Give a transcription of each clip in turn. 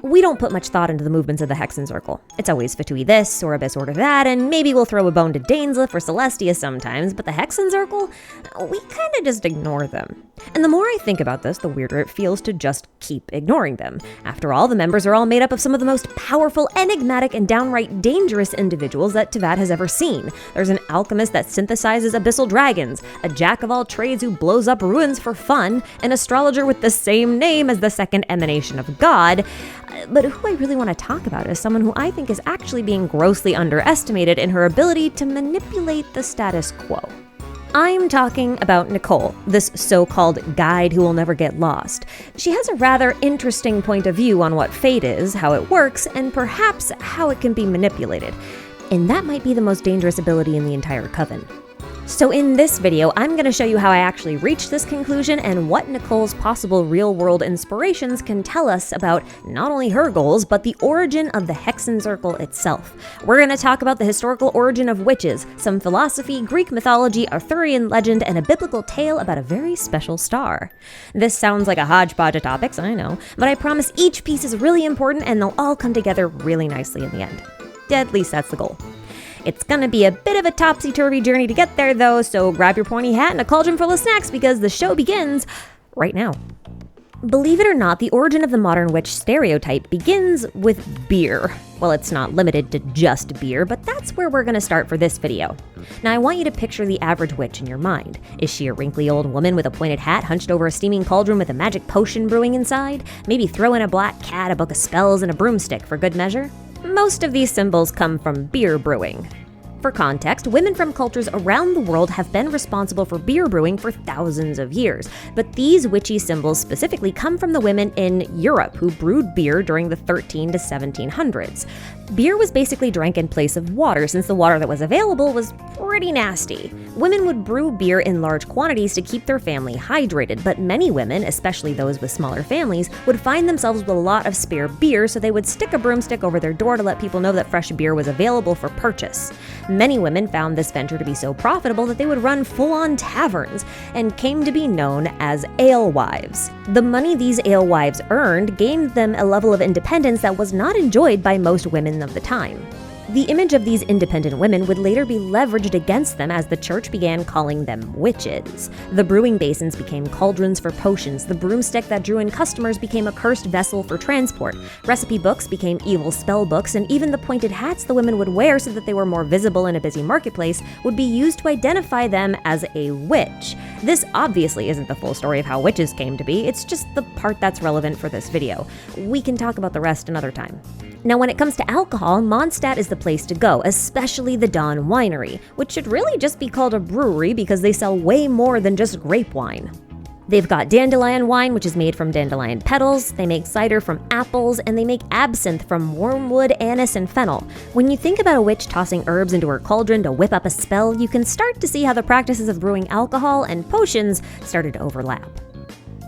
We don't put much thought into the movements of the Hexenzirkel. It's always Fatui this, or Abyss Order that, and maybe we'll throw a bone to Dainsleif or Celestia sometimes, but the Hexenzirkel, we kinda just ignore them. And the more I think about this, the weirder it feels to just keep ignoring them. After all, the members are all made up of some of the most powerful, enigmatic, and downright dangerous individuals that Teyvat has ever seen. There's an alchemist that synthesizes abyssal dragons, a jack-of-all-trades who blows up ruins for fun, an astrologer with the same name as the second emanation of God. But who I really want to talk about is someone who I think is actually being grossly underestimated in her ability to manipulate the status quo. I'm talking about Nicole, this so-called guide who will never get lost. She has a rather interesting point of view on what fate is, how it works, and perhaps how it can be manipulated. And that might be the most dangerous ability in the entire coven. So in this video, I'm going to show you how I actually reached this conclusion and what Nicole's possible real-world inspirations can tell us about not only her goals, but the origin of the Hexenzirkel itself. We're going to talk about the historical origin of witches, some philosophy, Greek mythology, Arthurian legend, and a biblical tale about a very special star. This sounds like a hodgepodge of topics, I know, but I promise each piece is really important and they'll all come together really nicely in the end. At least that's the goal. It's gonna be a bit of a topsy-turvy journey to get there though, so grab your pointy hat and a cauldron full of snacks because the show begins right now. Believe it or not, the origin of the modern witch stereotype begins with beer. Well, it's not limited to just beer, but that's where we're gonna start for this video. Now, I want you to picture the average witch in your mind. Is she a wrinkly old woman with a pointed hat hunched over a steaming cauldron with a magic potion brewing inside? Maybe throw in a black cat, a book of spells, and a broomstick for good measure? Most of these symbols come from beer brewing. For context, women from cultures around the world have been responsible for beer brewing for thousands of years, but these witchy symbols specifically come from the women in Europe who brewed beer during the 13 to 1700s. Beer was basically drank in place of water since the water that was available was pretty nasty. Women would brew beer in large quantities to keep their family hydrated, but many women, especially those with smaller families, would find themselves with a lot of spare beer, so they would stick a broomstick over their door to let people know that fresh beer was available for purchase. Many women found this venture to be so profitable that they would run full-on taverns and came to be known as alewives. The money these alewives earned gained them a level of independence that was not enjoyed by most women of the time. The image of these independent women would later be leveraged against them as the church began calling them witches. The brewing basins became cauldrons for potions, the broomstick that drew in customers became a cursed vessel for transport, recipe books became evil spell books, and even the pointed hats the women would wear so that they were more visible in a busy marketplace would be used to identify them as a witch. This obviously isn't the full story of how witches came to be, it's just the part that's relevant for this video. We can talk about the rest another time. Now, when it comes to alcohol, Mondstadt is the place to go, especially the Dawn Winery, which should really just be called a brewery because they sell way more than just grape wine. They've got dandelion wine, which is made from dandelion petals, they make cider from apples, and they make absinthe from wormwood, anise, and fennel. When you think about a witch tossing herbs into her cauldron to whip up a spell, you can start to see how the practices of brewing alcohol and potions started to overlap.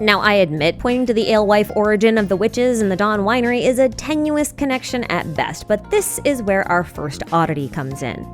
Now, I admit, pointing to the alewife origin of the witches and the Dawn Winery is a tenuous connection at best, but this is where our first oddity comes in.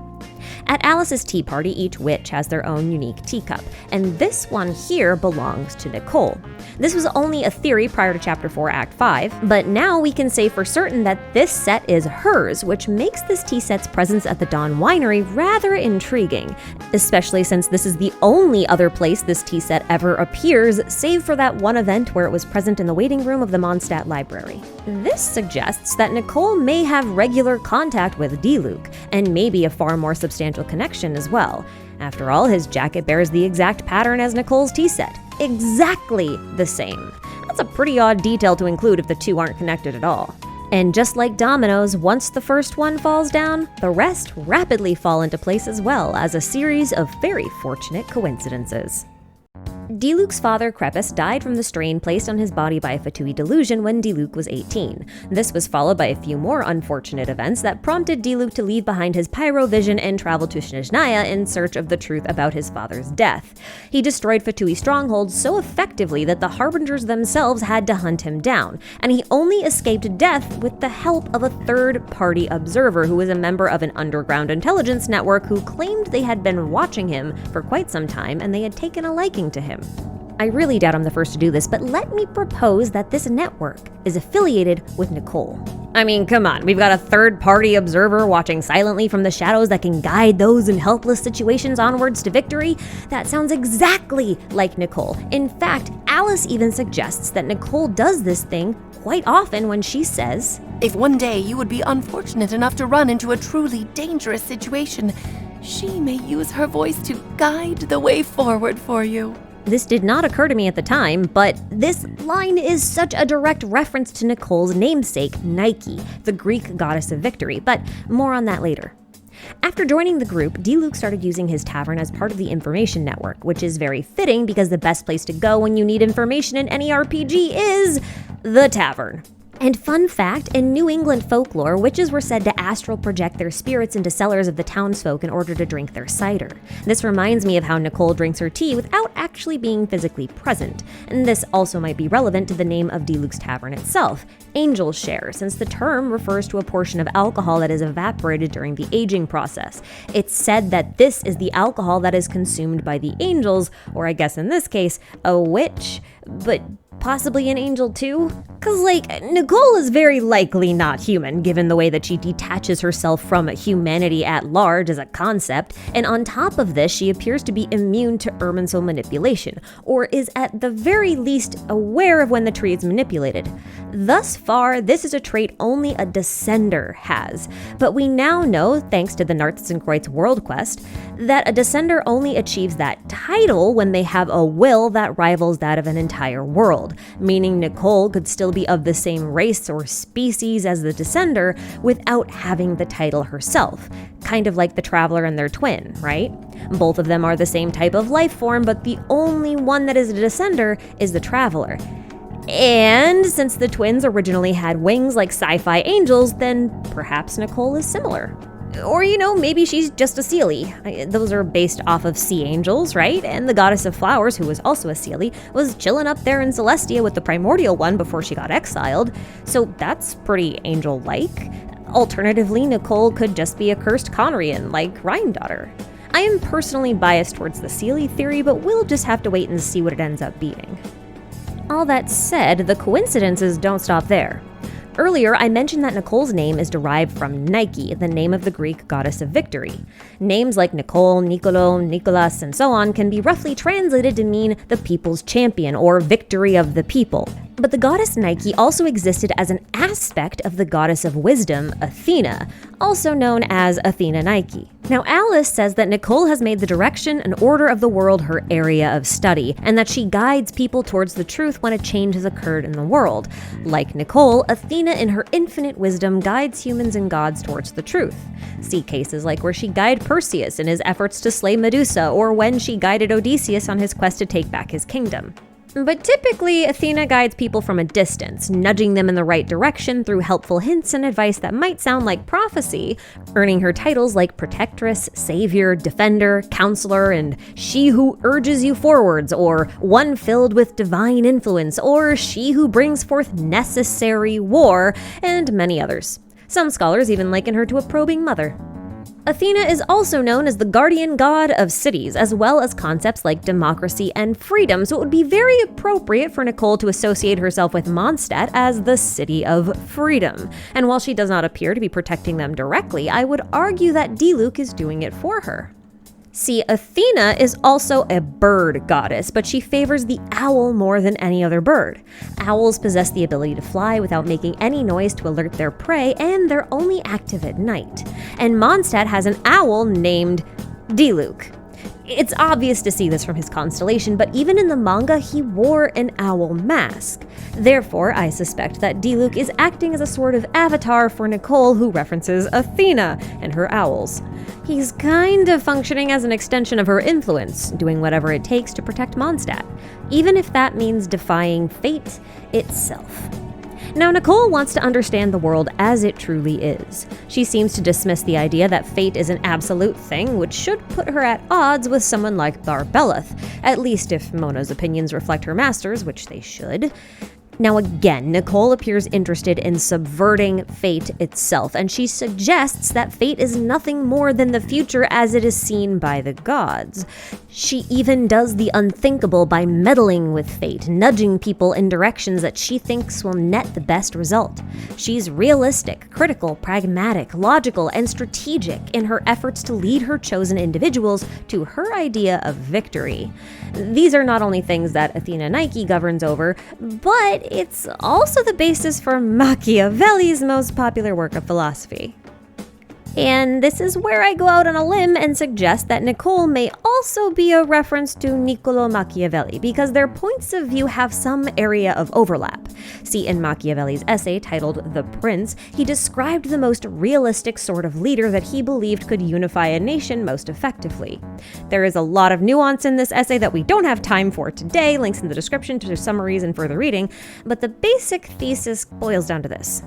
At Alice's tea party, each witch has their own unique teacup, and this one here belongs to Nicole. This was only a theory prior to Chapter 4, Act 5, but now we can say for certain that this set is hers, which makes this tea set's presence at the Dawn Winery rather intriguing, especially since this is the only other place this tea set ever appears, save for that one event where it was present in the waiting room of the Mondstadt Library. This suggests that Nicole may have regular contact with Diluc, and maybe a far more substantial connection as well. After all, his jacket bears the exact pattern as Nicole's tea set. Exactly the same. That's a pretty odd detail to include if the two aren't connected at all. And just like dominoes, once the first one falls down, the rest rapidly fall into place as well as a series of very fortunate coincidences. Diluc's father, Crepus, died from the strain placed on his body by a Fatui delusion when Diluc was 18. This was followed by a few more unfortunate events that prompted Diluc to leave behind his pyrovision and travel to Snezhnaya in search of the truth about his father's death. He destroyed Fatui strongholds so effectively that the Harbingers themselves had to hunt him down, and he only escaped death with the help of a third-party observer who was a member of an underground intelligence network who claimed they had been watching him for quite some time and they had taken a liking to him. I really doubt I'm the first to do this, but let me propose that this network is affiliated with Nicole. I mean, come on, we've got a third-party observer watching silently from the shadows that can guide those in helpless situations onwards to victory. That sounds exactly like Nicole. In fact, Alice even suggests that Nicole does this thing quite often when she says, "If one day you would be unfortunate enough to run into a truly dangerous situation, she may use her voice to guide the way forward for you." This did not occur to me at the time, but this line is such a direct reference to Nicole's namesake, Nike, the Greek goddess of victory, but more on that later. After joining the group, Diluc started using his tavern as part of the information network, which is very fitting because the best place to go when you need information in any RPG is the tavern. And fun fact, in New England folklore, witches were said to astral project their spirits into cellars of the townsfolk in order to drink their cider. This reminds me of how Nicole drinks her tea without actually being physically present. And this also might be relevant to the name of Diluc's tavern itself, Angel's Share, since the term refers to a portion of alcohol that is evaporated during the aging process. It's said that this is the alcohol that is consumed by the angels, or I guess in this case, a witch, but possibly an angel too? Cause Nicole is very likely not human given the way that she detaches herself from humanity at large as a concept, and on top of this she appears to be immune to Irminsul manipulation, or is at the very least aware of when the tree is manipulated. Thus far, this is a trait only a Descender has, but we now know, thanks to the Nartzenkreuz world quest, that a Descender only achieves that title when they have a will that rivals that of an entire world, meaning Nicole could still be of the same race or species as the Descender without having the title herself, kind of like the Traveler and their twin, right? Both of them are the same type of life form, but the only one that is a Descender is the Traveler. And since the twins originally had wings like sci-fi angels, then perhaps Nicole is similar. Or, maybe she's just a Seelie. Those are based off of sea angels, right? And the goddess of flowers, who was also a Seelie, was chilling up there in Celestia with the primordial one before she got exiled. So that's pretty angel-like. Alternatively, Nicole could just be a cursed Khaenri'ahn, like Rhyndaughter. I am personally biased towards the Seelie theory, but we'll just have to wait and see what it ends up being. All that said, the coincidences don't stop there. Earlier, I mentioned that Nicole's name is derived from Nike, the name of the Greek goddess of victory. Names like Nicole, Nicolo, Nicolas, and so on can be roughly translated to mean the people's champion or victory of the people. But the goddess Nike also existed as an aspect of the goddess of wisdom, Athena, also known as Athena Nike. Now, Alice says that Nicole has made the direction and order of the world her area of study, and that she guides people towards the truth when a change has occurred in the world. Like Nicole, Athena in her infinite wisdom guides humans and gods towards the truth. See cases like where she guided Perseus in his efforts to slay Medusa, or when she guided Odysseus on his quest to take back his kingdom. But typically, Athena guides people from a distance, nudging them in the right direction through helpful hints and advice that might sound like prophecy, earning her titles like Protectress, Savior, Defender, Counselor, and She Who Urges You Forwards, or One Filled with Divine Influence, or She Who Brings Forth Necessary War, and many others. Some scholars even liken her to a probing mother. Athena is also known as the guardian god of cities, as well as concepts like democracy and freedom, so it would be very appropriate for Nicole to associate herself with Mondstadt as the city of freedom. And while she does not appear to be protecting them directly, I would argue that Diluc is doing it for her. See, Athena is also a bird goddess, but she favors the owl more than any other bird. Owls possess the ability to fly without making any noise to alert their prey, and they're only active at night. And Mondstadt has an owl named Diluc. It's obvious to see this from his constellation, but even in the manga, he wore an owl mask. Therefore, I suspect that Diluc is acting as a sort of avatar for Nicole, who references Athena and her owls. He's kind of functioning as an extension of her influence, doing whatever it takes to protect Mondstadt, even if that means defying fate itself. Now, Nicole wants to understand the world as it truly is. She seems to dismiss the idea that fate is an absolute thing, which should put her at odds with someone like Barbeleth, at least if Mona's opinions reflect her master's, which they should. Now again, Nicole appears interested in subverting fate itself, and she suggests that fate is nothing more than the future as it is seen by the gods. She even does the unthinkable by meddling with fate, nudging people in directions that she thinks will net the best result. She's realistic, critical, pragmatic, logical, and strategic in her efforts to lead her chosen individuals to her idea of victory. These are not only things that Athena Nike governs over, but it's also the basis for Machiavelli's most popular work of philosophy. And this is where I go out on a limb and suggest that Nicole may also be a reference to Niccolò Machiavelli, because their points of view have some area of overlap. See, in Machiavelli's essay titled The Prince, he described the most realistic sort of leader that he believed could unify a nation most effectively. There is a lot of nuance in this essay that we don't have time for today, links in the description to summaries and further reading, but the basic thesis boils down to this.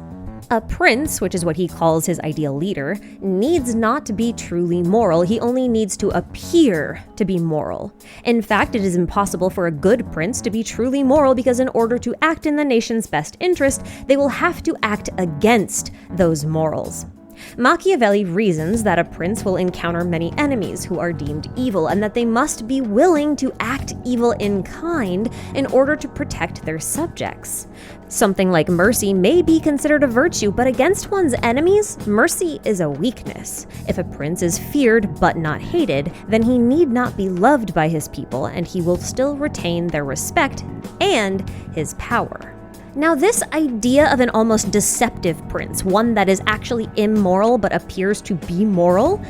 A prince, which is what he calls his ideal leader, needs not to be truly moral. He only needs to appear to be moral. In fact, it is impossible for a good prince to be truly moral because in order to act in the nation's best interest, they will have to act against those morals. Machiavelli reasons that a prince will encounter many enemies who are deemed evil, and that they must be willing to act evil in kind in order to protect their subjects. Something like mercy may be considered a virtue, but against one's enemies, mercy is a weakness. If a prince is feared but not hated, then he need not be loved by his people, and he will still retain their respect and his power. Now, this idea of an almost deceptive prince, one that is actually immoral but appears to be moral,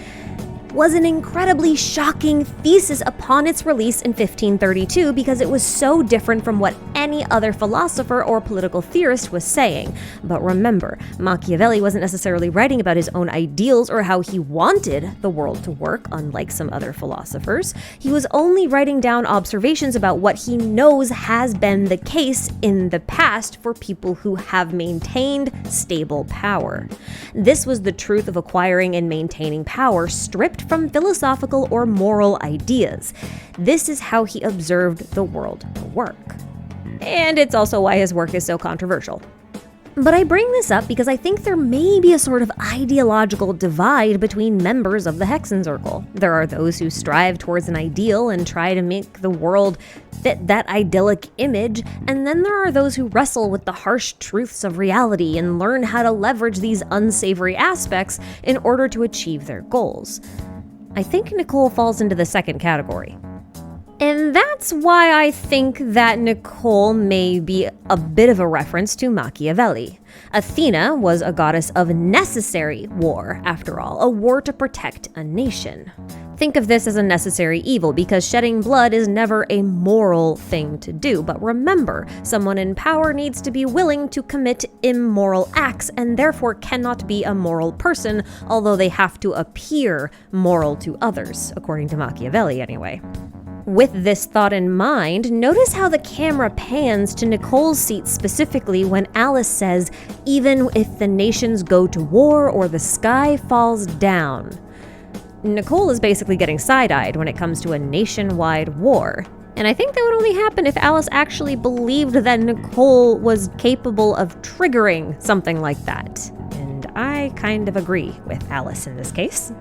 was an incredibly shocking thesis upon its release in 1532 because it was so different from what any other philosopher or political theorist was saying. But remember, Machiavelli wasn't necessarily writing about his own ideals or how he wanted the world to work, unlike some other philosophers. He was only writing down observations about what he knows has been the case in the past for people who have maintained stable power. This was the truth of acquiring and maintaining power, stripped from philosophical or moral ideas. This is how he observed the world work. And it's also why his work is so controversial. But I bring this up because I think there may be a sort of ideological divide between members of the Hexenzirkel. There are those who strive towards an ideal and try to make the world fit that idyllic image, and then there are those who wrestle with the harsh truths of reality and learn how to leverage these unsavory aspects in order to achieve their goals. I think Nicole falls into the second category. And that's why I think that Nicole may be a bit of a reference to Machiavelli. Athena was a goddess of necessary war, after all, a war to protect a nation. Think of this as a necessary evil because shedding blood is never a moral thing to do. But remember, someone in power needs to be willing to commit immoral acts and therefore cannot be a moral person, although they have to appear moral to others, according to Machiavelli anyway. With this thought in mind, notice how the camera pans to Nicole's seat specifically when Alice says, "Even if the nations go to war or the sky falls down." Nicole is basically getting side-eyed when it comes to a nationwide war. And I think that would only happen if Alice actually believed that Nicole was capable of triggering something like that. And I kind of agree with Alice in this case.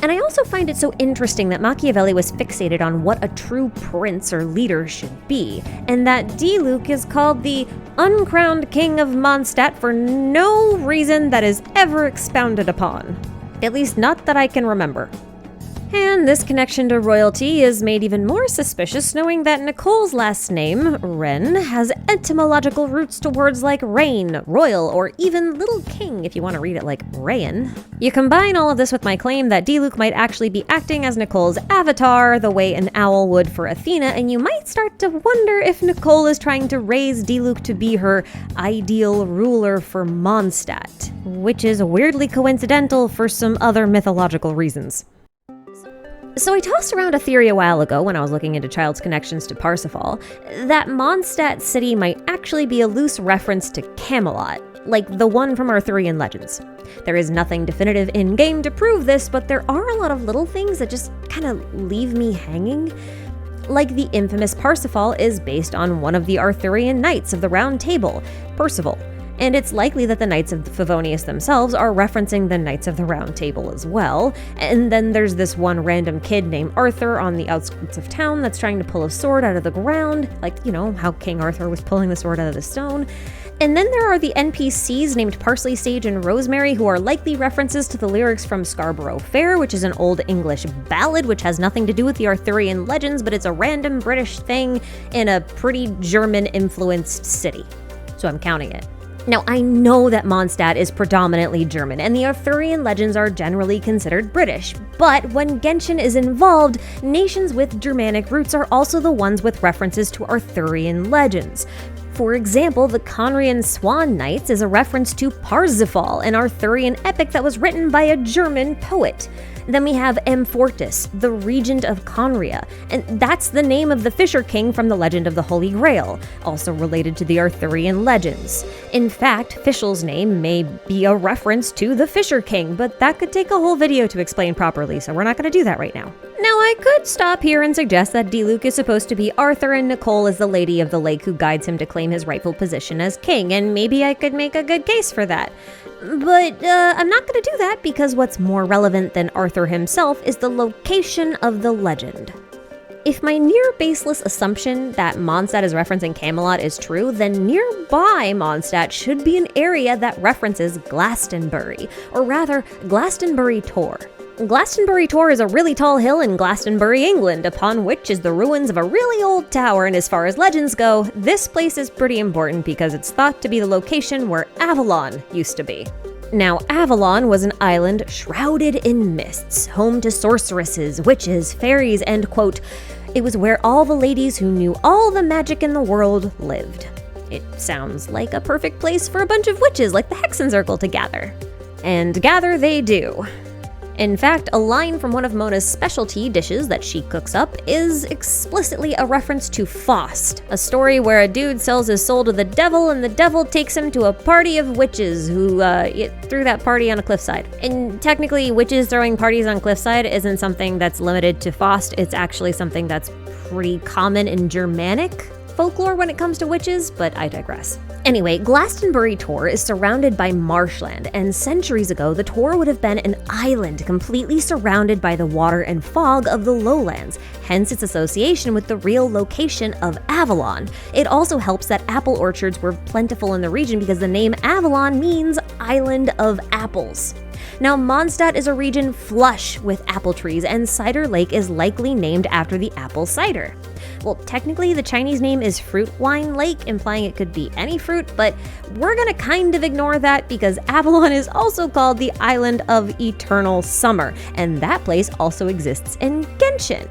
And I also find it so interesting that Machiavelli was fixated on what a true prince or leader should be, and that Diluc is called the uncrowned king of Mondstadt for no reason that is ever expounded upon. At least not that I can remember. And this connection to royalty is made even more suspicious knowing that Nicole's last name, Wren, has etymological roots to words like reign, royal, or even little king if you want to read it like Rayan. You combine all of this with my claim that Diluc might actually be acting as Nicole's avatar the way an owl would for Athena, and you might start to wonder if Nicole is trying to raise Diluc to be her ideal ruler for Mondstadt, which is weirdly coincidental for some other mythological reasons. So I tossed around a theory a while ago when I was looking into Child's connections to Parsifal, that Mondstadt City might actually be a loose reference to Camelot, like the one from Arthurian legends. There is nothing definitive in-game to prove this, but there are a lot of little things that just kind of leave me hanging. Like the infamous Parsifal is based on one of the Arthurian knights of the Round Table, Percival. And it's likely that the Knights of Favonius themselves are referencing the Knights of the Round Table as well. And then there's this one random kid named Arthur on the outskirts of town that's trying to pull a sword out of the ground, like, how King Arthur was pulling the sword out of the stone. And then there are the NPCs named Parsley, Sage, and Rosemary, who are likely references to the lyrics from Scarborough Fair, which is an Old English ballad, which has nothing to do with the Arthurian legends, but it's a random British thing in a pretty German-influenced city. So I'm counting it. Now, I know that Mondstadt is predominantly German, and the Arthurian legends are generally considered British, but when Genshin is involved, nations with Germanic roots are also the ones with references to Arthurian legends. For example, the Khaenri'ahn Swan Knights is a reference to Parsifal, an Arthurian epic that was written by a German poet. Then we have Amfortas, the regent of Khaenri'ahn, and that's the name of the Fisher King from the Legend of the Holy Grail, also related to the Arthurian legends. In fact, Fischl's name may be a reference to the Fisher King, but that could take a whole video to explain properly, so we're not going to do that right now. Now, I could stop here and suggest that Diluc is supposed to be Arthur and Nicole is the Lady of the Lake who guides him to claim his rightful position as king, and maybe I could make a good case for that. But I'm not going to do that because what's more relevant than Arthur himself is the location of the legend. If my near-baseless assumption that Mondstadt is referencing Camelot is true, then nearby Mondstadt should be an area that references Glastonbury, or rather, Glastonbury Tor. Glastonbury Tor is a really tall hill in Glastonbury, England, upon which is the ruins of a really old tower, and as far as legends go, this place is pretty important because it's thought to be the location where Avalon used to be. Now, Avalon was an island shrouded in mists, home to sorceresses, witches, fairies, and, quote, it was where all the ladies who knew all the magic in the world lived. It sounds like a perfect place for a bunch of witches like the Hexenzirkel to gather. And gather they do. In fact, a line from one of Mona's specialty dishes that she cooks up is explicitly a reference to Faust, a story where a dude sells his soul to the devil and the devil takes him to a party of witches who threw that party on a cliffside. And technically, witches throwing parties on cliffside isn't something that's limited to Faust, it's actually something that's pretty common in Germanic folklore when it comes to witches, but I digress. Anyway, Glastonbury Tor is surrounded by marshland, and centuries ago, the Tor would have been an island completely surrounded by the water and fog of the lowlands, hence its association with the real location of Avalon. It also helps that apple orchards were plentiful in the region because the name Avalon means island of apples. Now, Mondstadt is a region flush with apple trees, and Cider Lake is likely named after the apple cider. Well, technically, the Chinese name is Fruit Wine Lake, implying it could be any fruit, but we're gonna kind of ignore that because Avalon is also called the Island of Eternal Summer, and that place also exists in Genshin.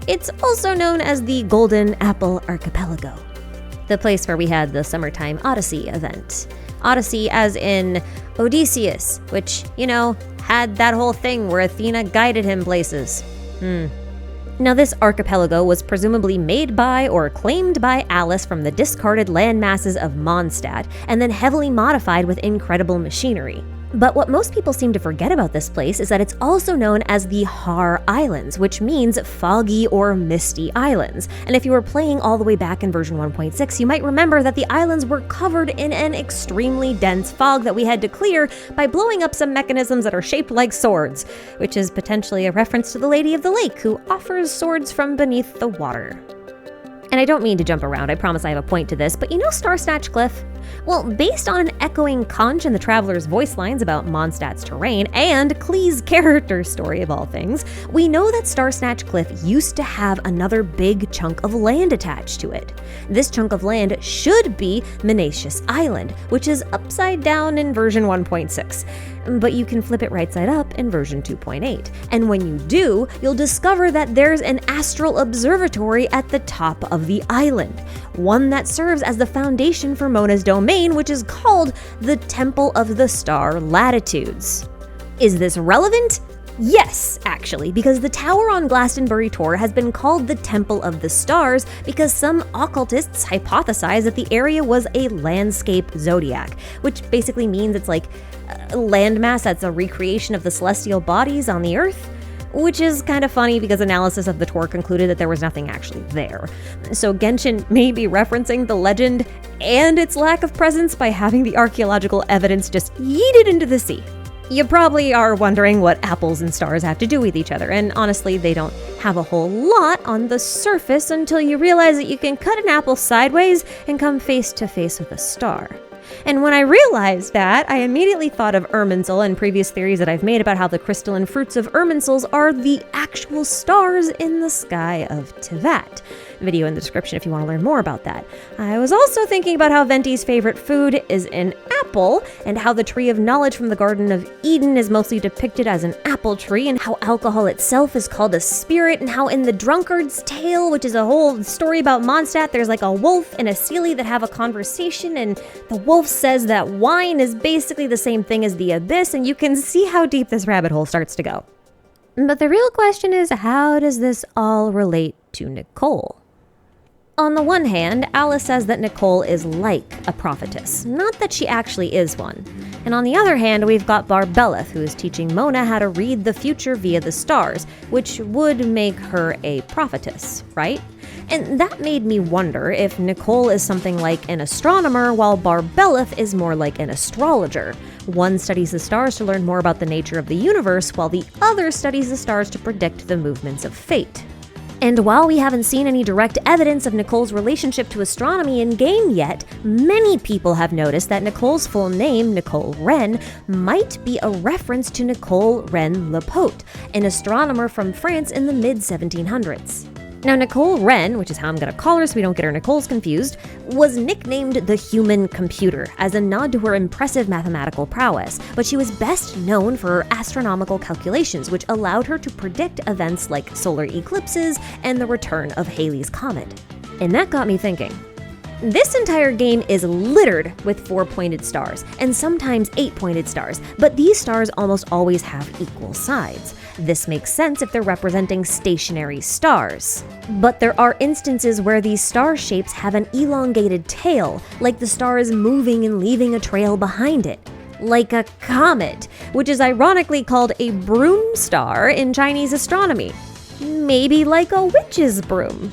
It's also known as the Golden Apple Archipelago, the place where we had the Summertime Odyssey event. Odyssey as in Odysseus, which, had that whole thing where Athena guided him places. Now, this archipelago was presumably made by or claimed by Alice from the discarded land masses of Mondstadt, and then heavily modified with incredible machinery. But what most people seem to forget about this place is that it's also known as the Har Islands, which means foggy or misty islands. And if you were playing all the way back in version 1.6, you might remember that the islands were covered in an extremely dense fog that we had to clear by blowing up some mechanisms that are shaped like swords, which is potentially a reference to the Lady of the Lake, who offers swords from beneath the water. And I don't mean to jump around, I promise I have a point to this, but Star Snatch Cliff? Well, based on an echoing conch in the Traveler's voice lines about Mondstadt's terrain, and Klee's character story of all things, we know that Star Snatch Cliff used to have another big chunk of land attached to it. This chunk of land should be Menacious Island, which is upside down in version 1.6. But you can flip it right side up in version 2.8. And when you do, you'll discover that there's an astral observatory at the top of the island, one that serves as the foundation for Mona's domain, which is called the Temple of the Star Latitudes. Is this relevant? Yes, actually, because the tower on Glastonbury Tor has been called the Temple of the Stars because some occultists hypothesize that the area was a landscape zodiac, which basically means it's like a landmass that's a recreation of the celestial bodies on the Earth. which is kind of funny because analysis of the tour concluded that there was nothing actually there. So Genshin may be referencing the legend and its lack of presence by having the archaeological evidence just yeeted into the sea. You probably are wondering what apples and stars have to do with each other, and honestly, they don't have a whole lot on the surface until you realize that you can cut an apple sideways and come face to face with a star. And when I realized that, I immediately thought of Irminsul and previous theories that I've made about how the crystalline fruits of Irminsuls are the actual stars in the sky of Teyvat. Video in the description if you want to learn more about that. I was also thinking about how Venti's favorite food is an apple, and how the tree of knowledge from the Garden of Eden is mostly depicted as an apple tree, and how alcohol itself is called a spirit, and how in the Drunkard's Tale, which is a whole story about Mondstadt, there's like a wolf and a Seelie that have a conversation, and the wolf says that wine is basically the same thing as the abyss, and you can see how deep this rabbit hole starts to go. But the real question is, how does this all relate to Nicole? On the one hand, Alice says that Nicole is like a prophetess, not that she actually is one. And on the other hand, we've got Barbeleth, who is teaching Mona how to read the future via the stars, which would make her a prophetess, right? And that made me wonder if Nicole is something like an astronomer, while Barbeleth is more like an astrologer. One studies the stars to learn more about the nature of the universe, while the other studies the stars to predict the movements of fate. And while we haven't seen any direct evidence of Nicole's relationship to astronomy in-game yet, many people have noticed that Nicole's full name, Nicole Wren, might be a reference to Nicole Wren Lepaute, an astronomer from France in the mid-1700s. Now, Nicole Wren, which is how I'm going to call her so we don't get her Nicole's confused, was nicknamed the Human Computer as a nod to her impressive mathematical prowess, but she was best known for her astronomical calculations, which allowed her to predict events like solar eclipses and the return of Halley's Comet. And that got me thinking. This entire game is littered with 4-pointed stars, and sometimes 8-pointed stars, but these stars almost always have equal sides. This makes sense if they're representing stationary stars. But there are instances where these star shapes have an elongated tail, like the star is moving and leaving a trail behind it. Like a comet, which is ironically called a broom star in Chinese astronomy. Maybe like a witch's broom.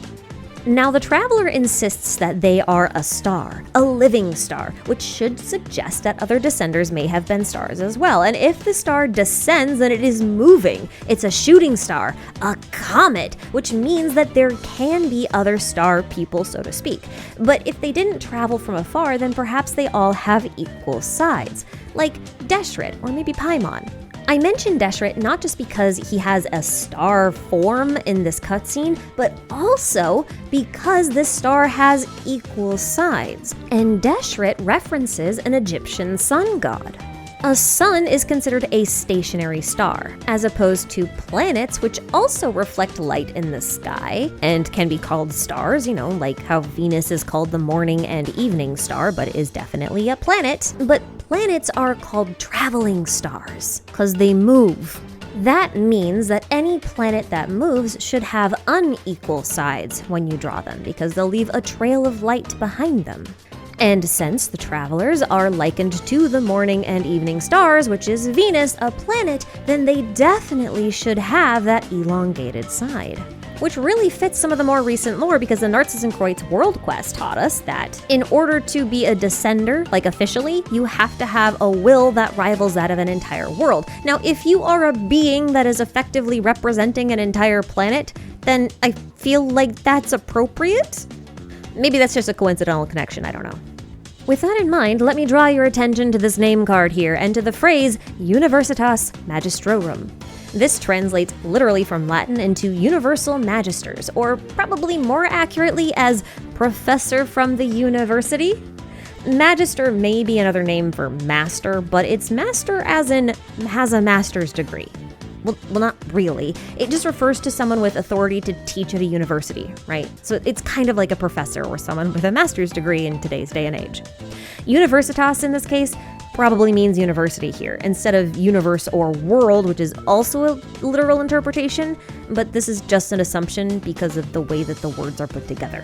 Now, the Traveler insists that they are a star, a living star, which should suggest that other descenders may have been stars as well. And if the star descends, then it is moving. It's a shooting star, a comet, which means that there can be other star people, so to speak. But if they didn't travel from afar, then perhaps they all have equal sides, like Deshret or maybe Paimon. I mentioned Deshret not just because he has a star form in this cutscene, but also because this star has equal sides, and Deshret references an Egyptian sun god. A sun is considered a stationary star, as opposed to planets, which also reflect light in the sky and can be called stars, like how Venus is called the morning and evening star, but is definitely a planet. But planets are called traveling stars, because they move. That means that any planet that moves should have unequal sides when you draw them, because they'll leave a trail of light behind them. And since the Travelers are likened to the morning and evening stars, which is Venus, a planet, then they definitely should have that elongated side. Which really fits some of the more recent lore, because the Narcissenkreuz World Quest taught us that in order to be a descender, like officially, you have to have a will that rivals that of an entire world. Now, if you are a being that is effectively representing an entire planet, then I feel like that's appropriate. Maybe that's just a coincidental connection, I don't know. With that in mind, let me draw your attention to this name card here and to the phrase Universitas Magistrorum. This translates literally from Latin into Universal Magisters, or probably more accurately as Professor from the University. Magister may be another name for master, but it's master as in has a master's degree. Well, not really. It just refers to someone with authority to teach at a university, right? So it's kind of like a professor or someone with a master's degree in today's day and age. Universitas, in this case, probably means university here, instead of universe or world, which is also a literal interpretation, but this is just an assumption because of the way that the words are put together.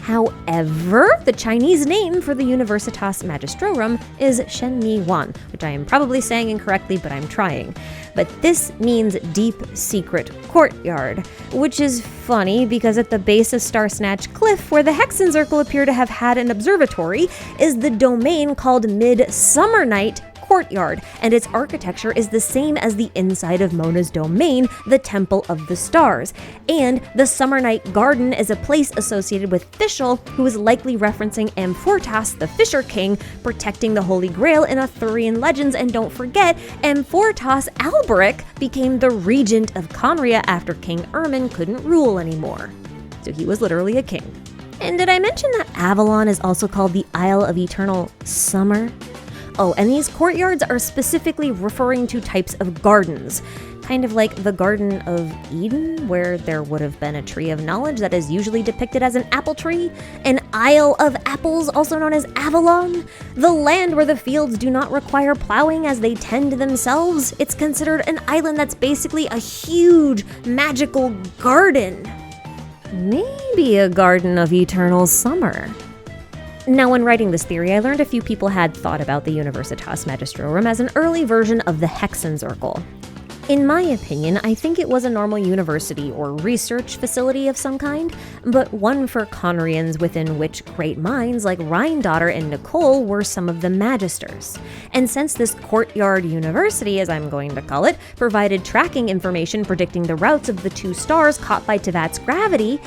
However, the Chinese name for the Universitas Magistrorum is Shenmi Wan, which I am probably saying incorrectly, but I'm trying. But this means deep secret courtyard, which is funny because at the base of Star Snatch Cliff, where the Hexenzirkel appear to have had an observatory, is the domain called Midsummer Night Courtyard, and its architecture is the same as the inside of Mona's domain, the Temple of the Stars. And the Summer Night Garden is a place associated with Fischl, who is likely referencing Amfortas, the Fisher King, protecting the Holy Grail in Arthurian legends. And don't forget, Amfortas Alberic became the regent of Khaenri'ahn after King Ermin couldn't rule anymore. So he was literally a king. And did I mention that Avalon is also called the Isle of Eternal Summer? Oh, and these courtyards are specifically referring to types of gardens, kind of like the Garden of Eden, where there would have been a tree of knowledge that is usually depicted as an apple tree, an Isle of Apples, also known as Avalon, the land where the fields do not require plowing as they tend themselves. It's considered an island that's basically a huge magical garden. Maybe a garden of eternal summer. Now, when writing this theory, I learned a few people had thought about the Universitas Magistrorum as an early version of the Hexenzirkel. In my opinion, I think it was a normal university or research facility of some kind, but one for Khaenri'ahns within which great minds like Rhindaughter and Nicole were some of the magisters. And since this courtyard university, as I'm going to call it, provided tracking information predicting the routes of the two stars caught by Tevat's gravity,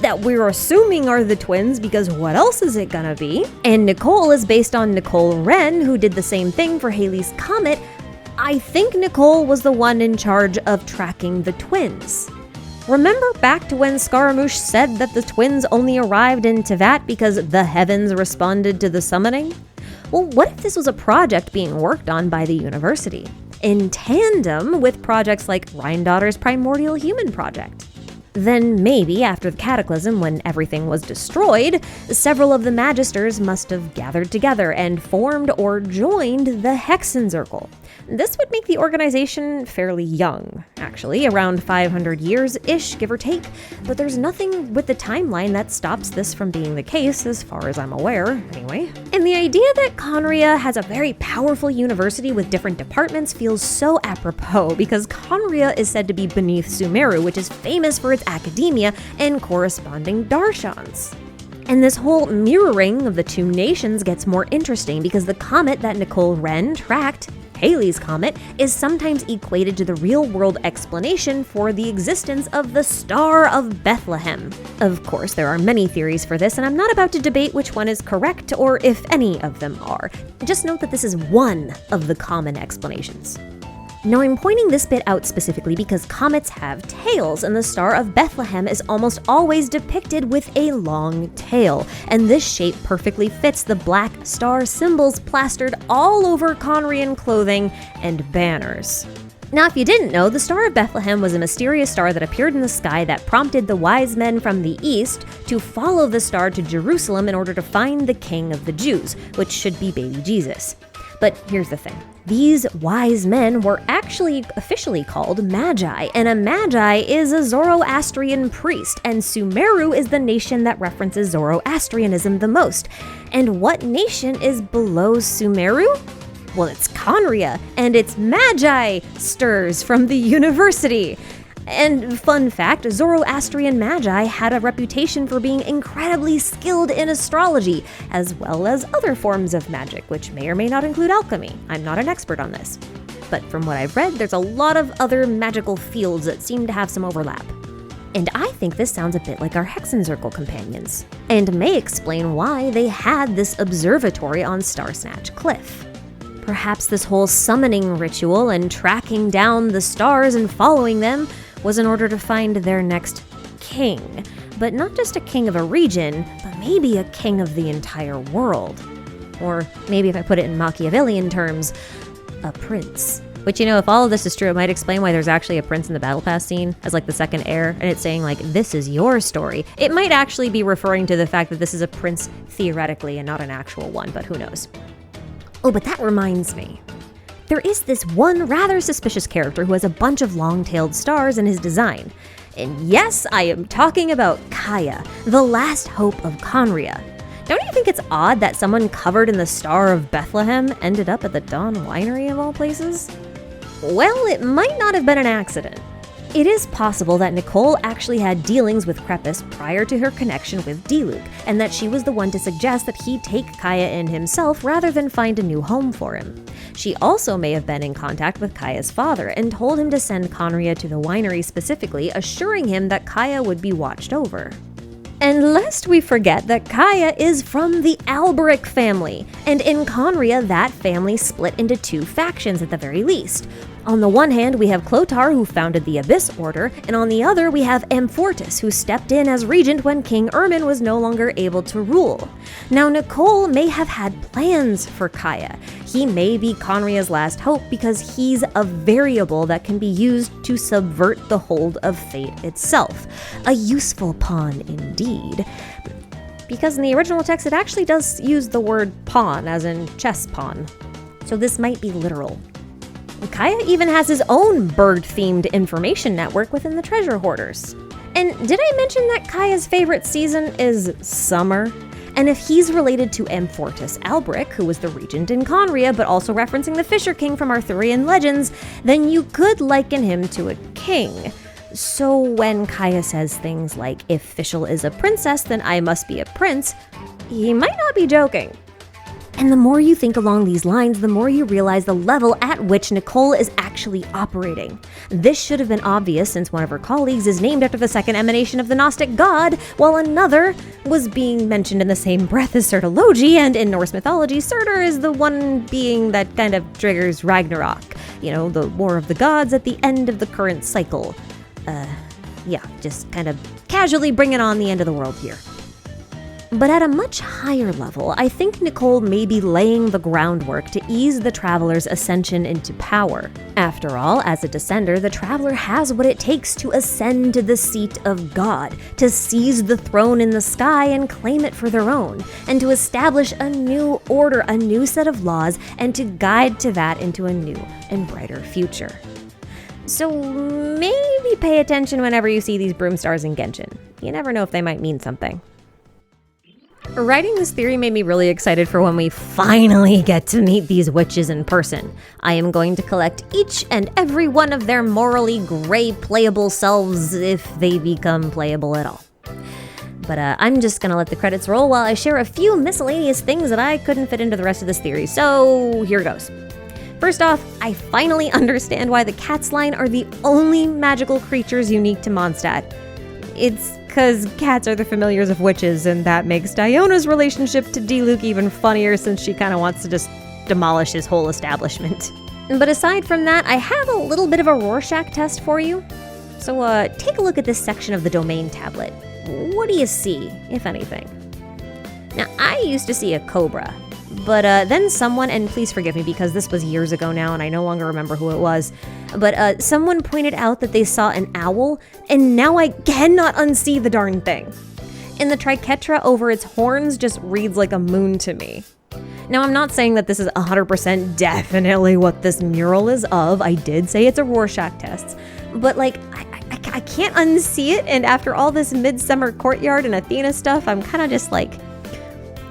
that we're assuming are the twins because what else is it gonna be? And Nicole is based on Nicole Wren, who did the same thing for Halley's Comet. I think Nicole was the one in charge of tracking the twins. Remember back to when Scaramouche said that the twins only arrived in Tevat because the heavens responded to the summoning? Well, what if this was a project being worked on by the university, in tandem with projects like Rhindaughter's Primordial Human Project? Then maybe after the Cataclysm, when everything was destroyed, several of the Magisters must have gathered together and formed or joined the Hexenzirkel. This would make the organization fairly young, actually, around 500 years-ish, give or take, but there's nothing with the timeline that stops this from being the case, as far as I'm aware, anyway. And the idea that Khaenri'ahn has a very powerful university with different departments feels so apropos, because Khaenri'ahn is said to be beneath Sumeru, which is famous for its academia and corresponding darshans. And this whole mirroring of the two nations gets more interesting because the comet that Nicole Wren tracked, Halley's Comet, is sometimes equated to the real-world explanation for the existence of the Star of Bethlehem. Of course, there are many theories for this, and I'm not about to debate which one is correct or if any of them are. Just note that this is one of the common explanations. Now, I'm pointing this bit out specifically because comets have tails, and the Star of Bethlehem is almost always depicted with a long tail, and this shape perfectly fits the black star symbols plastered all over Khaenri'ahn clothing and banners. Now, if you didn't know, the Star of Bethlehem was a mysterious star that appeared in the sky that prompted the wise men from the east to follow the star to Jerusalem in order to find the King of the Jews, which should be baby Jesus. But here's the thing. These wise men were actually officially called Magi, and a Magi is a Zoroastrian priest, and Sumeru is the nation that references Zoroastrianism the most. And what nation is below Sumeru? Well, it's Khaenri'ahn, and it's Magi stirs from the university. And fun fact, Zoroastrian Magi had a reputation for being incredibly skilled in astrology, as well as other forms of magic, which may or may not include alchemy. I'm not an expert on this. But from what I've read, there's a lot of other magical fields that seem to have some overlap. And I think this sounds a bit like our Hexenzirkel companions, and may explain why they had this observatory on Star Snatch Cliff. Perhaps this whole summoning ritual and tracking down the stars and following them was in order to find their next king. But not just a king of a region, but maybe a king of the entire world. Or maybe if I put it in Machiavellian terms, a prince. Which, you know, if all of this is true, it might explain why there's actually a prince in the Battle Pass scene as like the second heir, and it's saying like, this is your story. It might actually be referring to the fact that this is a prince theoretically and not an actual one, but who knows. Oh, but that reminds me. there is this one rather suspicious character who has a bunch of long-tailed stars in his design. And yes, I am talking about Kaya, the last hope of Khaenri'ahn. Don't you think it's odd that someone covered in the Star of Bethlehem ended up at the Dawn Winery of all places? Well, it might not have been an accident. It is possible that Nicole actually had dealings with Crepus prior to her connection with Diluc, and that she was the one to suggest that he take Kaya in himself rather than find a new home for him. She also may have been in contact with Kaya's father and told him to send Khaenri'ahn to the winery specifically, assuring him that Kaya would be watched over. And lest we forget that Kaya is from the Alberic family, and in Khaenri'ahn that family split into two factions at the very least. On the one hand, we have Clothar, who founded the Abyss Order, and on the other, we have Amfortas, who stepped in as regent when King Ermin was no longer able to rule. Now, Nicole may have had plans for Kaya. He may be Khaenri'ah's last hope because he's a variable that can be used to subvert the hold of fate itself. A useful pawn indeed. Because in the original text, it actually does use the word pawn, as in chess pawn. So this might be literal. Kaya even has his own bird-themed information network within the Treasure Hoarders. And did I mention that Kaya's favorite season is summer? And if he's related to Amfortas Alberic, who was the regent in Khaenri'ahn, but also referencing the Fisher King from Arthurian legends, then you could liken him to a king. So when Kaya says things like, if Fischl is a princess, then I must be a prince, he might not be joking. And the more you think along these lines, the more you realize the level at which Nicole is actually operating. This should have been obvious since one of her colleagues is named after the second emanation of the Gnostic god, while another was being mentioned in the same breath as Surtology, and in Norse mythology, Surtur is the one being that kind of triggers Ragnarok. You know, the war of the gods at the end of the current cycle. Yeah, just kind of casually bringing on the end of the world here. But at a much higher level, I think Nicole may be laying the groundwork to ease the Traveler's ascension into power. After all, as a descender, the Traveler has what it takes to ascend to the seat of God, to seize the throne in the sky and claim it for their own, and to establish a new order, a new set of laws, and to guide to that into a new and brighter future. So maybe pay attention whenever you see these broom stars in Genshin. You never know if they might mean something. Writing this theory made me really excited for when we finally get to meet these witches in person. I am going to collect each and every one of their morally gray playable selves if they become playable at all. But I'm just gonna let the credits roll while I share a few miscellaneous things that I couldn't fit into the rest of this theory, so here goes. First off, I finally understand why the cats line are the only magical creatures unique to Mondstadt. It's because cats are the familiars of witches, and that makes Diona's relationship to Diluc even funnier since she kind of wants to just demolish his whole establishment. But aside from that, I have a little bit of a Rorschach test for you. So take a look at this section of the domain tablet. What do you see, if anything? Now, I used to see a cobra, but then someone, and please forgive me because this was years ago now and I no longer remember who it was, but someone pointed out that they saw an owl, and now I cannot unsee the darn thing. And the triquetra over its horns just reads like a moon to me. Now, I'm not saying that this is 100% definitely what this mural is of. I did say it's a Rorschach test, but like, I can't unsee it, and after all this Midsummer Courtyard and Athena stuff, I'm kind of just like,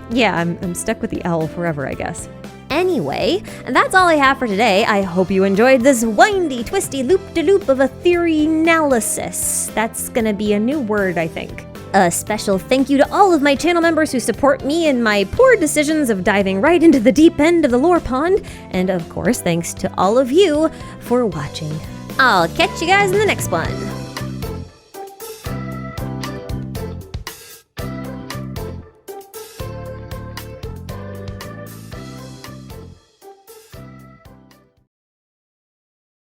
yeah, I'm stuck with the owl forever, I guess. Anyway, that's all I have for today. I hope you enjoyed this windy, twisty loop-de-loop of a theory analysis. That's gonna be a new word, I think. A special thank you to all of my channel members who support me in my poor decisions of diving right into the deep end of the lore pond. And of course, thanks to all of you for watching. I'll catch you guys in the next one.